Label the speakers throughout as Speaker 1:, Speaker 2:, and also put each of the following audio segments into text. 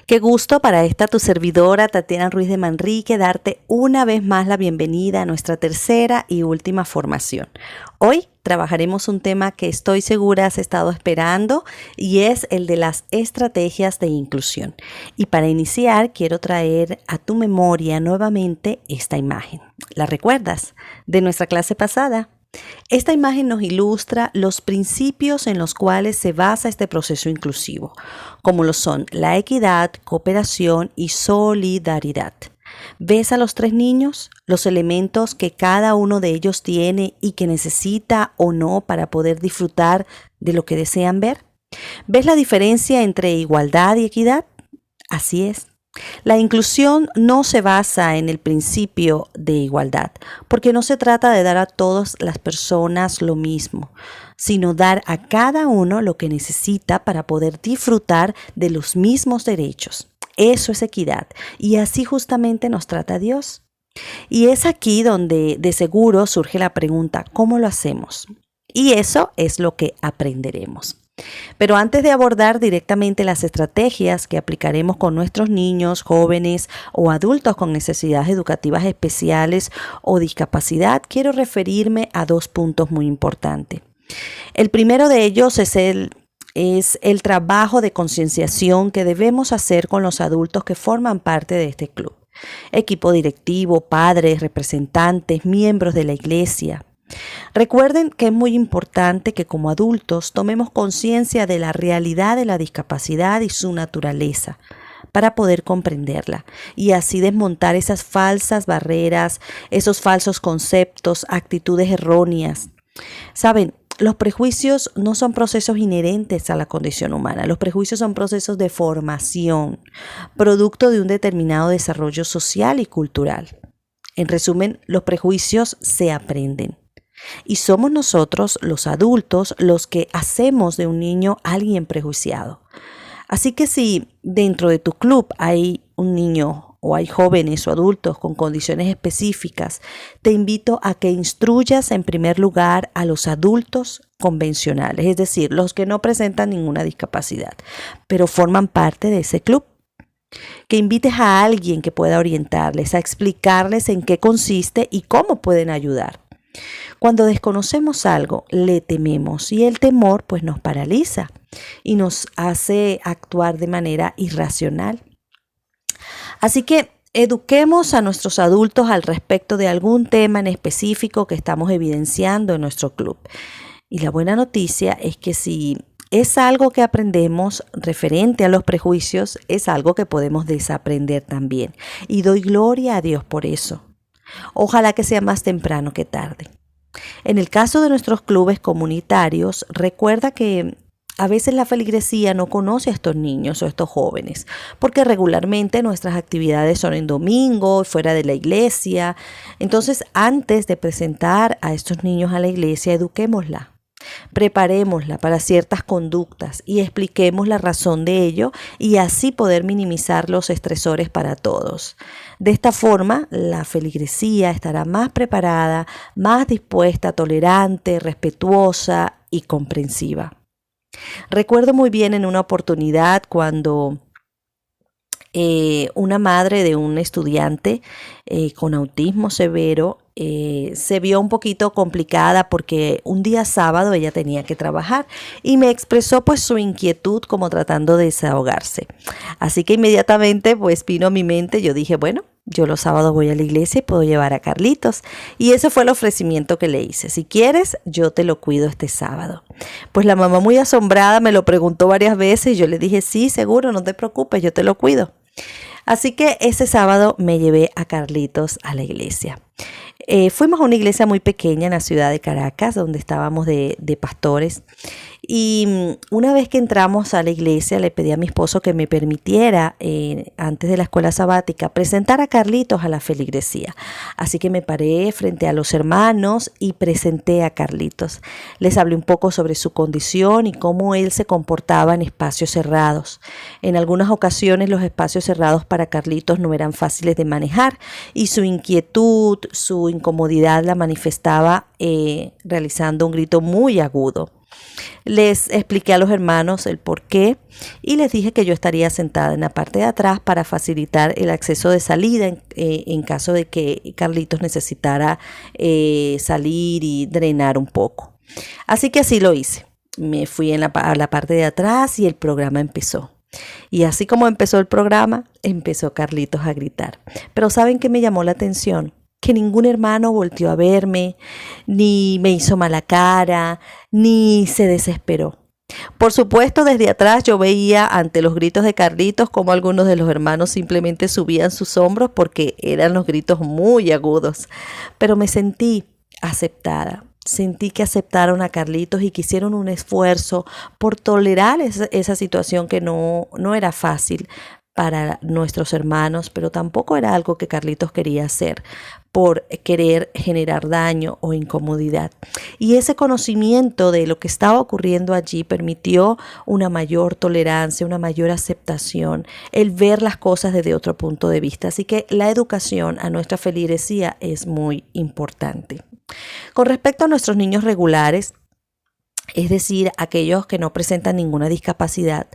Speaker 1: Qué gusto para esta tu servidora Tatiana Ruiz de Manrique darte una vez más la bienvenida a nuestra tercera y última formación. Hoy trabajaremos un tema que estoy segura has estado esperando y es el de las estrategias de inclusión. Y para iniciar quiero traer a tu memoria nuevamente esta imagen. ¿La recuerdas? De nuestra clase pasada. Esta imagen nos ilustra los principios en los cuales se basa este proceso inclusivo, como lo son la equidad, cooperación y solidaridad. ¿Ves a los tres niños? Los elementos que cada uno de ellos tiene y que necesita o no para poder disfrutar de lo que desean ver. ¿Ves la diferencia entre igualdad y equidad? Así es. La inclusión no se basa en el principio de igualdad, porque no se trata de dar a todas las personas lo mismo, sino dar a cada uno lo que necesita para poder disfrutar de los mismos derechos. Eso es equidad, y así justamente nos trata Dios. Y es aquí donde de seguro surge la pregunta, ¿cómo lo hacemos? Y eso es lo que aprenderemos. Pero antes de abordar directamente las estrategias que aplicaremos con nuestros niños, jóvenes o adultos con necesidades educativas especiales o discapacidad, quiero referirme a dos puntos muy importantes. El primero de ellos es el trabajo de concienciación que debemos hacer con los adultos que forman parte de este club. Equipo directivo, padres, representantes, miembros de la iglesia. Recuerden que es muy importante que como adultos tomemos conciencia de la realidad de la discapacidad y su naturaleza para poder comprenderla y así desmontar esas falsas barreras, esos falsos conceptos, actitudes erróneas. Saben, los prejuicios no son procesos inherentes a la condición humana. Los prejuicios son procesos de formación, producto de un determinado desarrollo social y cultural. En resumen, los prejuicios se aprenden. Y somos nosotros, los adultos, los que hacemos de un niño alguien prejuiciado. Así que si dentro de tu club hay un niño o hay jóvenes o adultos con condiciones específicas, te invito a que instruyas en primer lugar a los adultos convencionales, es decir, los que no presentan ninguna discapacidad, pero forman parte de ese club. Que invites a alguien que pueda orientarles, a explicarles en qué consiste y cómo pueden ayudar. Cuando desconocemos algo, le tememos y el temor pues nos paraliza y nos hace actuar de manera irracional. Así que eduquemos a nuestros adultos al respecto de algún tema en específico que estamos evidenciando en nuestro club. Y la buena noticia es que si es algo que aprendemos referente a los prejuicios, es algo que podemos desaprender también. Y doy gloria a Dios por eso. Ojalá que sea más temprano que tarde. En el caso de nuestros clubes comunitarios, recuerda que a veces la feligresía no conoce a estos niños o a estos jóvenes, porque regularmente nuestras actividades son en domingo, fuera de la iglesia. Entonces, antes de presentar a estos niños a la iglesia, eduquémosla. Preparémosla para ciertas conductas y expliquemos la razón de ello y así poder minimizar los estresores para todos. De esta forma, la feligresía estará más preparada, más dispuesta, tolerante, respetuosa y comprensiva. Recuerdo muy bien en una oportunidad cuando una madre de un estudiante con autismo severo se vio un poquito complicada porque un día sábado ella tenía que trabajar y me expresó pues su inquietud como tratando de desahogarse. Así que inmediatamente pues vino a mi mente, yo dije, bueno, yo los sábados voy a la iglesia y puedo llevar a Carlitos. Y ese fue el ofrecimiento que le hice. Si quieres, yo te lo cuido este sábado. Pues la mamá muy asombrada me lo preguntó varias veces y yo le dije, sí, seguro, no te preocupes, yo te lo cuido. Así que ese sábado me llevé a Carlitos a la iglesia. Fuimos a una iglesia muy pequeña en la ciudad de Caracas, donde estábamos de pastores. Y una vez que entramos a la iglesia, le pedí a mi esposo que me permitiera, antes de la escuela sabática, presentar a Carlitos a la feligresía. Así que me paré frente a los hermanos y presenté a Carlitos. Les hablé un poco sobre su condición y cómo él se comportaba en espacios cerrados. En algunas ocasiones los espacios cerrados para Carlitos no eran fáciles de manejar y su inquietud, su incomodidad la manifestaba realizando un grito muy agudo. Les expliqué a los hermanos el por qué y les dije que yo estaría sentada en la parte de atrás para facilitar el acceso de salida en caso de que Carlitos necesitara salir y drenar un poco. Así que así lo hice. Me fui a la parte de atrás y el programa empezó. Y así como empezó el programa, empezó Carlitos a gritar. Pero ¿saben qué me llamó la atención? Que ningún hermano volteó a verme, ni me hizo mala cara, ni se desesperó. Por supuesto, desde atrás yo veía ante los gritos de Carlitos como algunos de los hermanos simplemente subían sus hombros porque eran los gritos muy agudos. Pero me sentí aceptada. Sentí que aceptaron a Carlitos y que hicieron un esfuerzo por tolerar esa situación que no era fácil para nuestros hermanos, pero tampoco era algo que Carlitos quería hacer por querer generar daño o incomodidad. Y ese conocimiento de lo que estaba ocurriendo allí permitió una mayor tolerancia, una mayor aceptación, el ver las cosas desde otro punto de vista. Así que la educación a nuestra feligresía es muy importante. Con respecto a nuestros niños regulares, es decir, aquellos que no presentan ninguna discapacidad,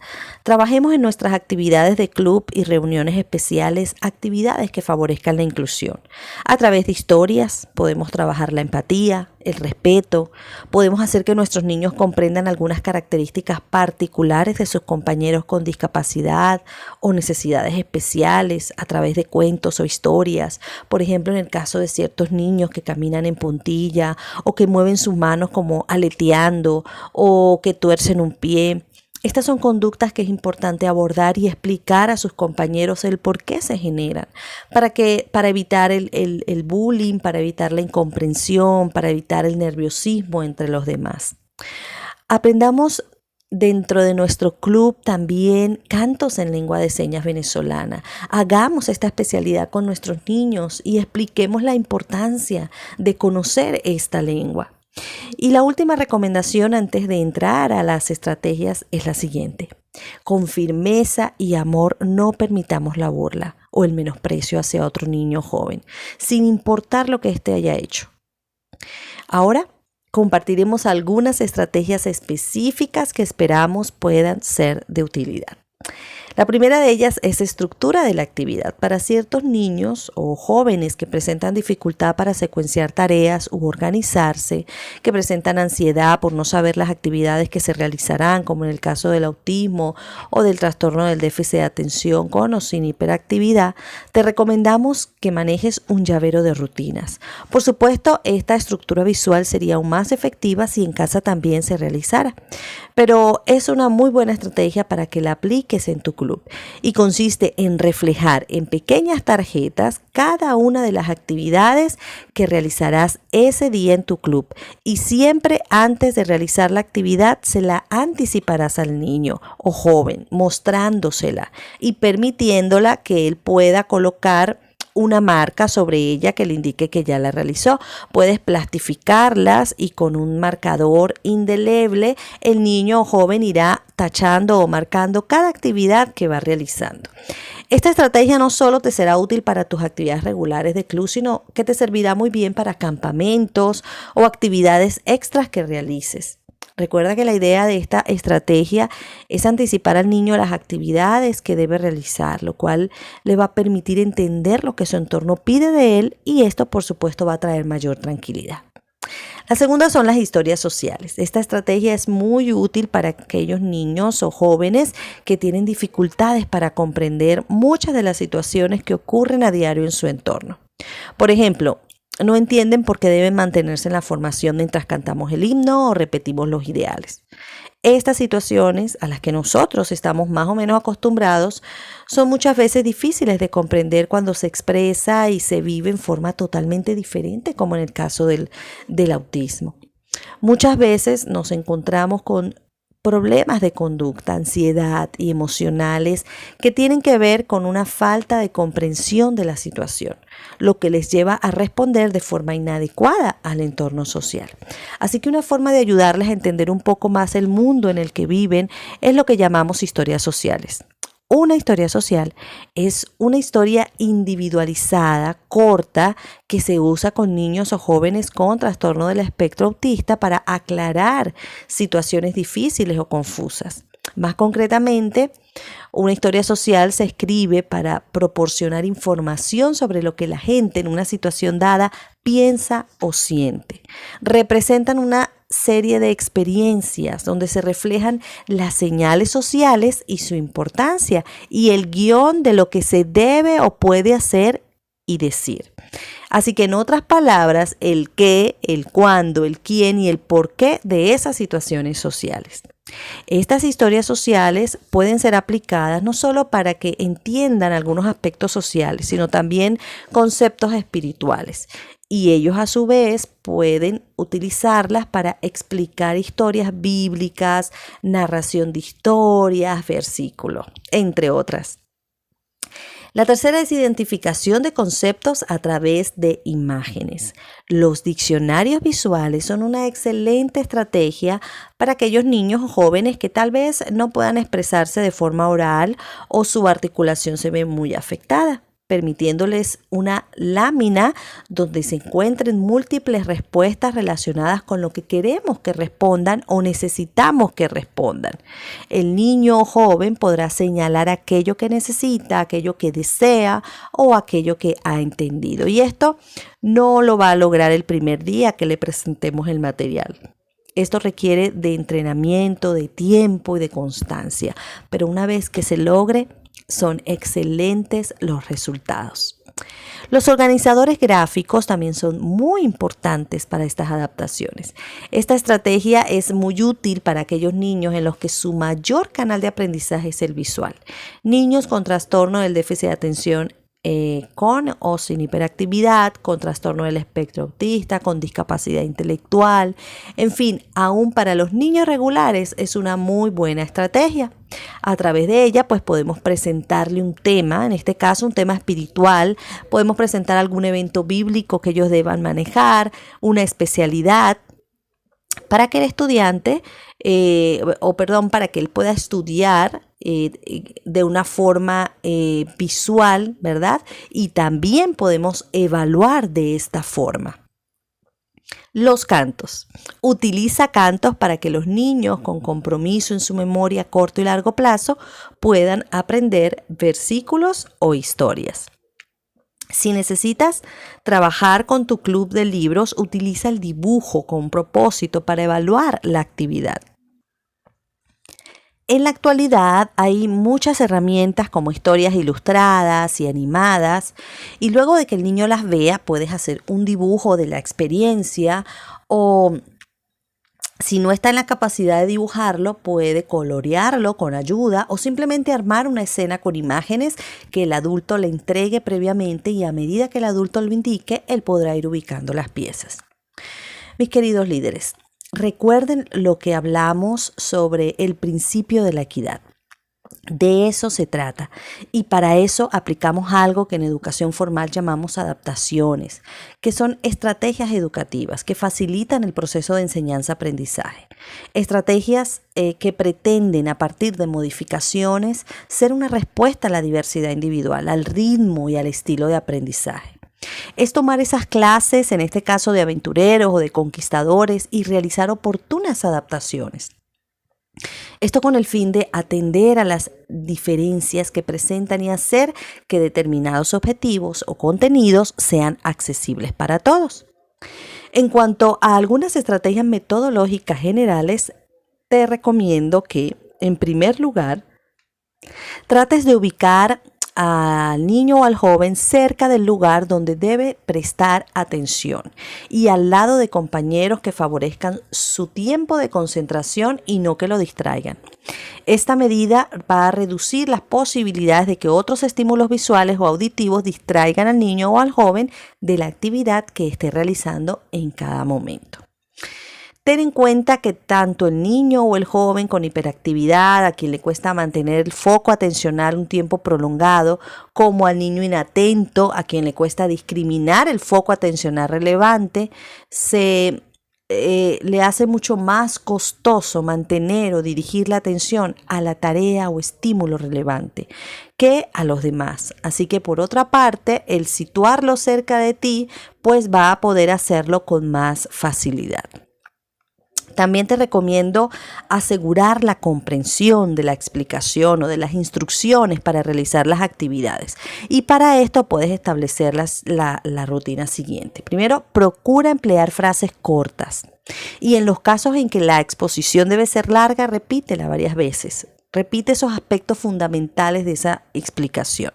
Speaker 1: trabajemos en nuestras actividades de club y reuniones especiales, actividades que favorezcan la inclusión. A través de historias podemos trabajar la empatía, el respeto, podemos hacer que nuestros niños comprendan algunas características particulares de sus compañeros con discapacidad o necesidades especiales a través de cuentos o historias. Por ejemplo, en el caso de ciertos niños que caminan en puntilla o que mueven sus manos como aleteando o que tuercen un pie. Estas son conductas que es importante abordar y explicar a sus compañeros el por qué se generan, para evitar el bullying, para evitar la incomprensión, para evitar el nerviosismo entre los demás. Aprendamos dentro de nuestro club también cantos en lengua de señas venezolana. Hagamos esta especialidad con nuestros niños y expliquemos la importancia de conocer esta lengua. Y la última recomendación antes de entrar a las estrategias es la siguiente. Con firmeza y amor no permitamos la burla o el menosprecio hacia otro niño joven, sin importar lo que éste haya hecho. Ahora compartiremos algunas estrategias específicas que esperamos puedan ser de utilidad. La primera de ellas es estructura de la actividad. Para ciertos niños o jóvenes que presentan dificultad para secuenciar tareas u organizarse, que presentan ansiedad por no saber las actividades que se realizarán, como en el caso del autismo o del trastorno del déficit de atención con o sin hiperactividad, te recomendamos que manejes un llavero de rutinas. Por supuesto, esta estructura visual sería aún más efectiva si en casa también se realizara, pero es una muy buena estrategia para que la apliques en tu club y consiste en reflejar en pequeñas tarjetas cada una de las actividades que realizarás ese día en tu club y siempre antes de realizar la actividad se la anticiparás al niño o joven mostrándosela y permitiéndola que él pueda colocar una marca sobre ella que le indique que ya la realizó. Puedes plastificarlas y con un marcador indeleble el niño o joven irá tachando o marcando cada actividad que va realizando. Esta estrategia no solo te será útil para tus actividades regulares de club, sino que te servirá muy bien para campamentos o actividades extras que realices. Recuerda que la idea de esta estrategia es anticipar al niño las actividades que debe realizar, lo cual le va a permitir entender lo que su entorno pide de él y esto, por supuesto, va a traer mayor tranquilidad. La segunda son las historias sociales. Esta estrategia es muy útil para aquellos niños o jóvenes que tienen dificultades para comprender muchas de las situaciones que ocurren a diario en su entorno. Por ejemplo, no entienden por qué deben mantenerse en la formación mientras cantamos el himno o repetimos los ideales. Estas situaciones, a las que nosotros estamos más o menos acostumbrados, son muchas veces difíciles de comprender cuando se expresa y se vive en forma totalmente diferente, como en el caso del autismo. Muchas veces nos encontramos con problemas de conducta, ansiedad y emocionales que tienen que ver con una falta de comprensión de la situación, lo que les lleva a responder de forma inadecuada al entorno social. Así que una forma de ayudarles a entender un poco más el mundo en el que viven es lo que llamamos historias sociales. Una historia social es una historia individualizada, corta, que se usa con niños o jóvenes con trastorno del espectro autista para aclarar situaciones difíciles o confusas. Más concretamente, una historia social se escribe para proporcionar información sobre lo que la gente en una situación dada piensa o siente. Representan una serie de experiencias donde se reflejan las señales sociales y su importancia y el guión de lo que se debe o puede hacer y decir. Así que en otras palabras, el qué, el cuándo, el quién y el por qué de esas situaciones sociales. Estas historias sociales pueden ser aplicadas no solo para que entiendan algunos aspectos sociales, sino también conceptos espirituales. Y ellos a su vez pueden utilizarlas para explicar historias bíblicas, narración de historias, versículos, entre otras. La tercera es identificación de conceptos a través de imágenes. Los diccionarios visuales son una excelente estrategia para aquellos niños o jóvenes que tal vez no puedan expresarse de forma oral o su articulación se ve muy afectada, permitiéndoles una lámina donde se encuentren múltiples respuestas relacionadas con lo que queremos que respondan o necesitamos que respondan. El niño o joven podrá señalar aquello que necesita, aquello que desea o aquello que ha entendido. Y esto no lo va a lograr el primer día que le presentemos el material. Esto requiere de entrenamiento, de tiempo y de constancia, pero una vez que se logre, son excelentes los resultados. Los organizadores gráficos también son muy importantes para estas adaptaciones. Esta estrategia es muy útil para aquellos niños en los que su mayor canal de aprendizaje es el visual. Niños con trastorno del déficit de atención con o sin hiperactividad, con trastorno del espectro autista, con discapacidad intelectual, en fin, aún para los niños regulares es una muy buena estrategia. A través de ella, pues podemos presentarle un tema, en este caso un tema espiritual, podemos presentar algún evento bíblico que ellos deban manejar, una especialidad, para que el estudiante, para que él pueda estudiar de una forma visual, ¿verdad? Y también podemos evaluar de esta forma. Los cantos. Utiliza cantos para que los niños con compromiso en su memoria a corto y largo plazo puedan aprender versículos o historias. Si necesitas trabajar con tu club de libros, utiliza el dibujo con propósito para evaluar la actividad. En la actualidad hay muchas herramientas como historias ilustradas y animadas, y luego de que el niño las vea puedes hacer un dibujo de la experiencia o si no está en la capacidad de dibujarlo, puede colorearlo con ayuda o simplemente armar una escena con imágenes que el adulto le entregue previamente y a medida que el adulto lo indique, él podrá ir ubicando las piezas. Mis queridos líderes, recuerden lo que hablamos sobre el principio de la equidad. De eso se trata y para eso aplicamos algo que en educación formal llamamos adaptaciones, que son estrategias educativas que facilitan el proceso de enseñanza-aprendizaje. Estrategias que pretenden a partir de modificaciones ser una respuesta a la diversidad individual, al ritmo y al estilo de aprendizaje. Es tomar esas clases, en este caso de aventureros o de conquistadores, y realizar oportunas adaptaciones. Esto con el fin de atender a las diferencias que presentan y hacer que determinados objetivos o contenidos sean accesibles para todos. En cuanto a algunas estrategias metodológicas generales, te recomiendo que, en primer lugar, trates de ubicar al niño o al joven cerca del lugar donde debe prestar atención y al lado de compañeros que favorezcan su tiempo de concentración y no que lo distraigan. Esta medida va a reducir las posibilidades de que otros estímulos visuales o auditivos distraigan al niño o al joven de la actividad que esté realizando en cada momento. Ten en cuenta que tanto el niño o el joven con hiperactividad, a quien le cuesta mantener el foco atencional un tiempo prolongado, como al niño inatento, a quien le cuesta discriminar el foco atencional relevante, se le hace mucho más costoso mantener o dirigir la atención a la tarea o estímulo relevante que a los demás. Así que por otra parte, el situarlo cerca de ti, pues va a poder hacerlo con más facilidad. También te recomiendo asegurar la comprensión de la explicación o de las instrucciones para realizar las actividades. Y para esto puedes establecer la rutina siguiente. Primero, procura emplear frases cortas. Y en los casos en que la exposición debe ser larga, repítela varias veces. Repite esos aspectos fundamentales de esa explicación.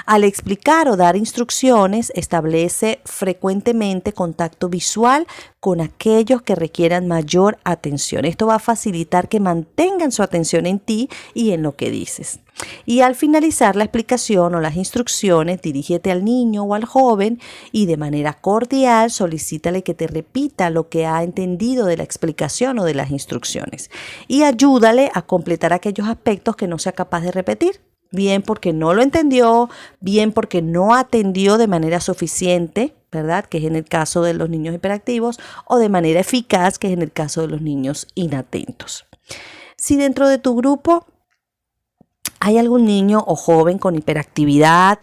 Speaker 1: Al explicar o dar instrucciones, establece frecuentemente contacto visual con aquellos que requieran mayor atención. Esto va a facilitar que mantengan su atención en ti y en lo que dices. Y al finalizar la explicación o las instrucciones, dirígete al niño o al joven y de manera cordial solicítale que te repita lo que ha entendido de la explicación o de las instrucciones. Y ayúdale a completar aquellos aspectos que no sea capaz de repetir. Bien porque no lo entendió, bien porque no atendió de manera suficiente, ¿verdad? Que es en el caso de los niños hiperactivos, o de manera eficaz, que es en el caso de los niños inatentos. Si dentro de tu grupo hay algún niño o joven con hiperactividad,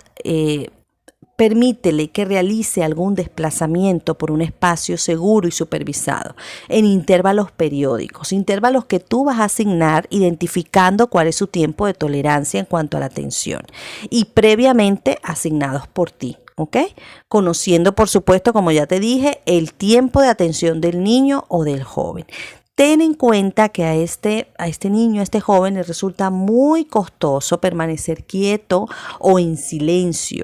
Speaker 1: permítele que realice algún desplazamiento por un espacio seguro y supervisado en intervalos periódicos, intervalos que tú vas a asignar identificando cuál es su tiempo de tolerancia en cuanto a la atención y previamente asignados por ti. ¿Ok? Conociendo, por supuesto, como ya te dije, el tiempo de atención del niño o del joven. Ten en cuenta que a este niño, a este joven, le resulta muy costoso permanecer quieto o en silencio.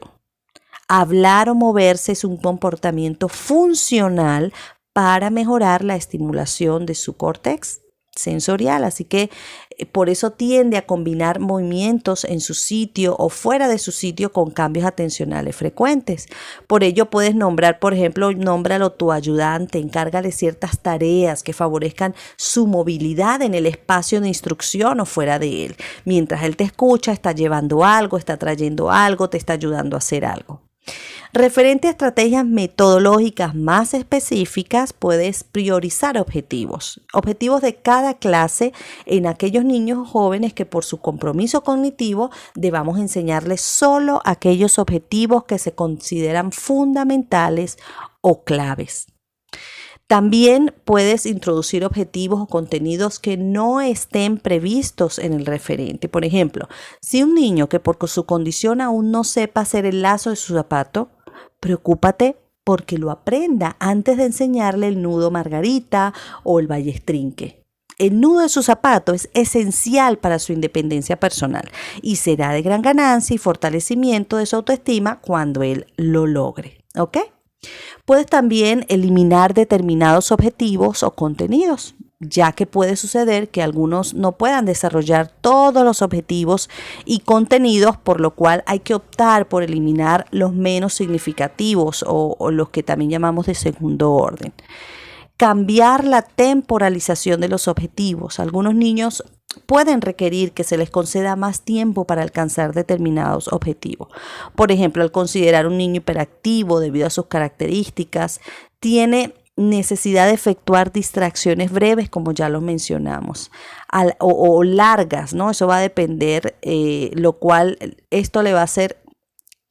Speaker 1: Hablar o moverse es un comportamiento funcional para mejorar la estimulación de su córtex sensorial, así que por eso tiende a combinar movimientos en su sitio o fuera de su sitio con cambios atencionales frecuentes. Por ello puedes nombrar, por ejemplo, nómbralo tu ayudante, encárgale ciertas tareas que favorezcan su movilidad en el espacio de instrucción o fuera de él. Mientras él te escucha, está llevando algo, está trayendo algo, te está ayudando a hacer algo. Referente a estrategias metodológicas más específicas, puedes priorizar objetivos de cada clase en aquellos niños o jóvenes que por su compromiso cognitivo debamos enseñarles solo aquellos objetivos que se consideran fundamentales o claves. También puedes introducir objetivos o contenidos que no estén previstos en el referente. Por ejemplo, si un niño que por su condición aún no sepa hacer el lazo de su zapato, preocúpate porque lo aprenda antes de enseñarle el nudo margarita o el ballestrinque. El nudo de su zapato es esencial para su independencia personal y será de gran ganancia y fortalecimiento de su autoestima cuando él lo logre. ¿Ok? Puedes también eliminar determinados objetivos o contenidos, ya que puede suceder que algunos no puedan desarrollar todos los objetivos y contenidos, por lo cual hay que optar por eliminar los menos significativos o los que también llamamos de segundo orden. Cambiar la temporalización de los objetivos. Algunos niños pueden requerir que se les conceda más tiempo para alcanzar determinados objetivos. Por ejemplo, al considerar un niño hiperactivo debido a sus características, tiene necesidad de efectuar distracciones breves, como ya lo mencionamos, o largas, ¿no? Eso va a depender, lo cual esto le va a hacer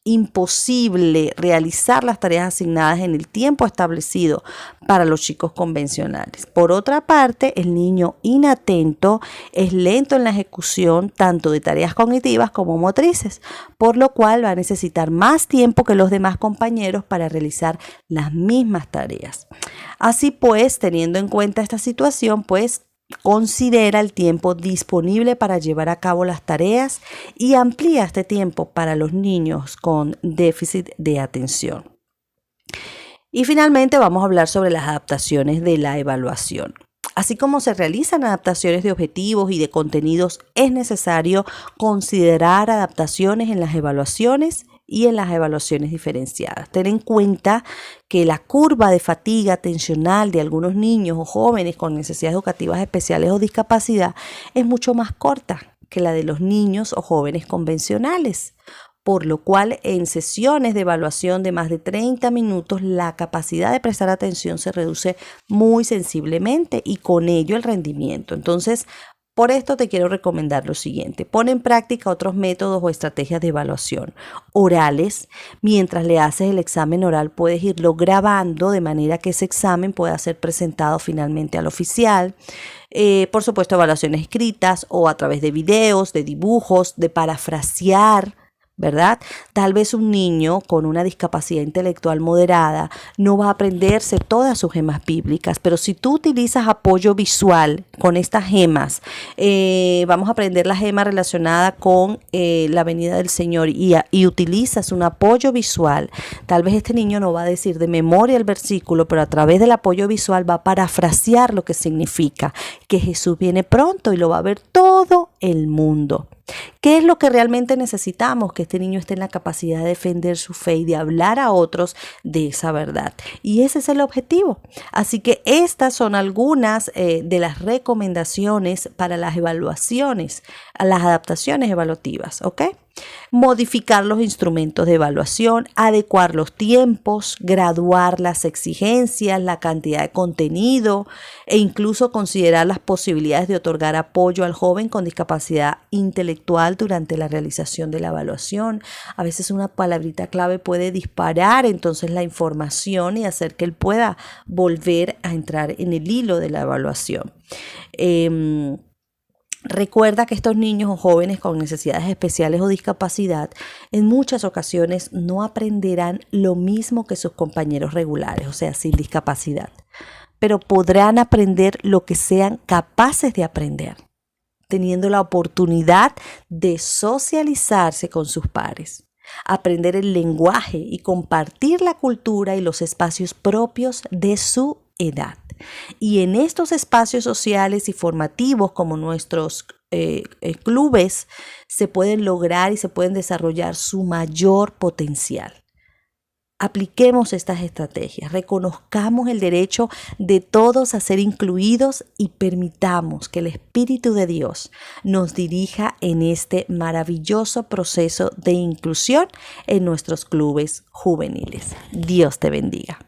Speaker 1: imposible realizar las tareas asignadas en el tiempo establecido para los chicos convencionales. Por otra parte, el niño inatento es lento en la ejecución tanto de tareas cognitivas como motrices, por lo cual va a necesitar más tiempo que los demás compañeros para realizar las mismas tareas. Así pues, teniendo en cuenta esta situación, pues considera el tiempo disponible para llevar a cabo las tareas y amplía este tiempo para los niños con déficit de atención. Y finalmente vamos a hablar sobre las adaptaciones de la evaluación. Así como se realizan adaptaciones de objetivos y de contenidos, es necesario considerar adaptaciones en las evaluaciones y en las evaluaciones diferenciadas. Ten en cuenta que la curva de fatiga atencional de algunos niños o jóvenes con necesidades educativas especiales o discapacidad es mucho más corta que la de los niños o jóvenes convencionales. por lo cual en sesiones de evaluación de más de 30 minutos la capacidad de prestar atención se reduce muy sensiblemente y con ello el rendimiento. Entonces, por esto te quiero recomendar lo siguiente: pon en práctica otros métodos o estrategias de evaluación orales. Mientras le haces el examen oral, puedes irlo grabando de manera que ese examen pueda ser presentado finalmente al oficial. Por supuesto, evaluaciones escritas o a través de videos, de dibujos, de parafrasear, ¿verdad? Tal vez un niño con una discapacidad intelectual moderada no va a aprenderse todas sus gemas bíblicas, pero si tú utilizas apoyo visual con estas gemas, vamos a aprender la gema relacionada con la venida del Señor y utilizas un apoyo visual, tal vez este niño no va a decir de memoria el versículo, pero a través del apoyo visual va a parafrasear lo que significa que Jesús viene pronto y lo va a ver todo el mundo. ¿Qué es lo que realmente necesitamos? Que este niño esté en la capacidad de defender su fe y de hablar a otros de esa verdad. Y ese es el objetivo. Así que estas son algunas de las recomendaciones para las evaluaciones, las adaptaciones evaluativas, ¿ok? Modificar los instrumentos de evaluación, adecuar los tiempos, graduar las exigencias, la cantidad de contenido e incluso considerar las posibilidades de otorgar apoyo al joven con discapacidad intelectual durante la realización de la evaluación. A veces una palabrita clave puede disparar entonces la información y hacer que él pueda volver a entrar en el hilo de la evaluación. Recuerda que estos niños o jóvenes con necesidades especiales o discapacidad en muchas ocasiones no aprenderán lo mismo que sus compañeros regulares, o sea, sin discapacidad, pero podrán aprender lo que sean capaces de aprender, teniendo la oportunidad de socializarse con sus pares, aprender el lenguaje y compartir la cultura y los espacios propios de su edad. Y en estos espacios sociales y formativos como nuestros clubes se pueden lograr y se pueden desarrollar su mayor potencial. Apliquemos estas estrategias, reconozcamos el derecho de todos a ser incluidos y permitamos que el Espíritu de Dios nos dirija en este maravilloso proceso de inclusión en nuestros clubes juveniles. Dios te bendiga.